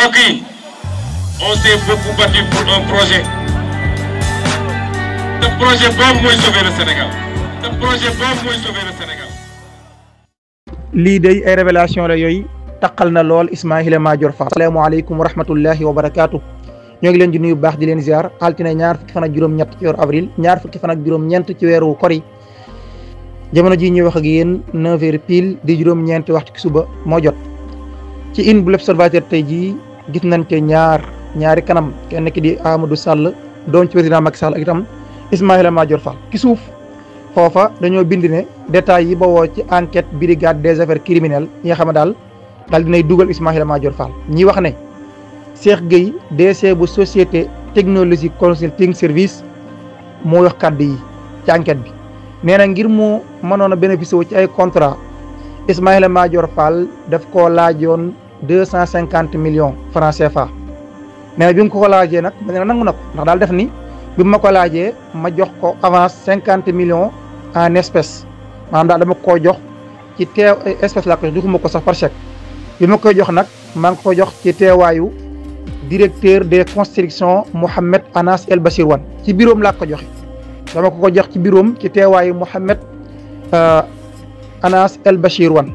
mbokk yi on s'est beaucoup battu pour un projet te projet boobu mooy sauver le Sénégal te projet boobu mooy sauver le Sénégal. lii day ay révélation la yooyu taqal na lool Ismaïla Madior Fall. asalaamaaleykum wa rahmatullahi wa barakaatu. ñoo ngi leen di nuyu bu baax di leen ziar altine ñaar fukki fan ak juróom-ñett ci weeru avril ñaar fukki fan ak juróom-ñeent ci weeru kori jamono ji ñuy wax ak yéen 9h pile di juróom-ñeenti waxtu ci suba moo jot ci une bu l'Observateur tey jii gis nañ te ñaari kanam kenn ki di Amadou Sall doon ci président Macky Sall ak itam Ismaïla Madior Fall ki suuf foofa dañoo bind ne détails yi bawoo ci enquête brigade des affaires criminelles yi nga xam ne daal dinay dugal Ismaïla Madior Fall ñi wax ne Cheikh Gueye DC bu société technologie consulting service moo wax kàddu yi ci enquête bi nee na ngir mu mënoon a bénéficier wu ci ay contrat Ismaïla Madior Fall daf koo laajoon 250 millions francs CFA nee na bi mu ko laajee nag nee na nangu na ko ndax daal def ni bi ma ko laajee ma jox ko avance 50 millions en espèce maanaam daal dama koo jox ci teew espèce laa ko jox joxuma ko sax par chèque bi ma koy jox nag maa ngi ko jox ci teewaayu directeur des constructions Mohamed Anas El Bachir Wane ci bureau laa ko joxe dama ko jox ci bureau ci teewaayu Mohamed Anas El Bachir Wane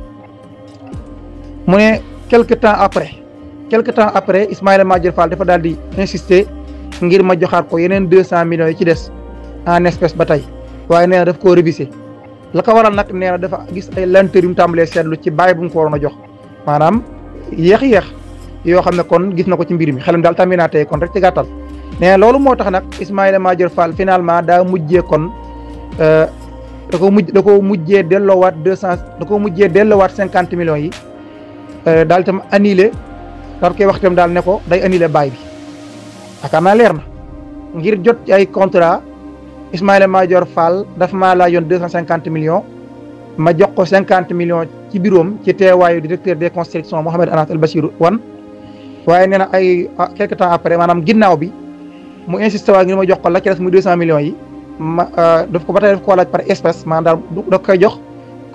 mu ne quelque temps après Ismaïla Madior Fall dafa daal di insister ngir ma joxaat ko yeneen 200 millions yi ci des en espèce ba tey waaye nee na daf koo révisé la ko waral nag nee na dafa gis ay lenteur yu mu tàmbalee seetlu ci bàyyi bu mu ko waroon a jox maanaam yéex yoo xam ne kon gis na ko ci mbir mi xelam daal tàmbi naa tey kon rek ci gàttal nee na loolu moo tax nag Ismaïla Madior Fall finalement daa mujjee kon da ko mujjee delloowaat 50 millions yi daal itam annulé daal koy wax itam daal ne ko day annulé baay bi yaakaar naa leer na ngir jot ci ay contrat Ismaïla Madior Fall dafa maa laajoon 250 millions ma jox ko 50 millions ci biroom ci teewaayu directeur des constructions Mohamed Anas El Bachir Wane waaye nee na ay quelque temps après maanaam ginnaaw bi mu insisté waa ngir ma jox ko la ci des muy 200 millions yi daf ko ba tey daf koo laaj par espèce maanaam daal da koy jox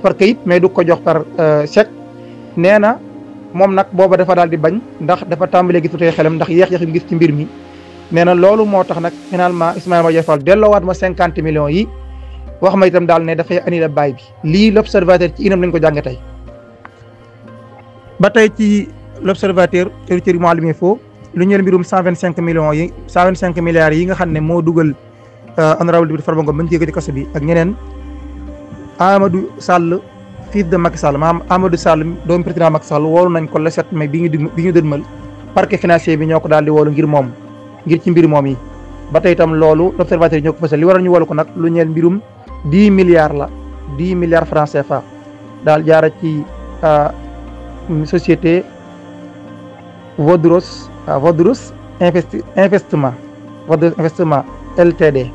par kayit mais du ko jox par chèque nee na moom nag booba dafa daal di bañ ndax dafa tàmbalee gis tey xelam ndax yéex bi gis ci mbir mi nee na loolu moo tax nag finalement Ismaïla Madior Fall delloowaat ma 50 millions yi wax ma itam daal ne dafay annulé baay bi lii l'Observateur ci inam lañ ko jàng tey ba tey ci l'Observateur territoire Mouhalim fo lu ñeel mbirum 125 millions yi 125 milliards yi nga xam ne moo dugal honorable député Farba Ngom bañ jéego ci kaso bi ak ñeneen Amadou Sall fils de Macky Sall maanaam Amadou Sall doomu président Macky Sall woolu nañ ko le 7 mai bi ñu dëdmal parquet financier bi ñoo ko daal di woolu ngir ci mbir moom yi ba tey itam loolu l'Observateur yi ñoo ko fësal li waral ñu woolu ko nag lu ñeel mbirum 10 milliards la 10 milliards francs CFA daal jaara ci société Vodros investissement Ltd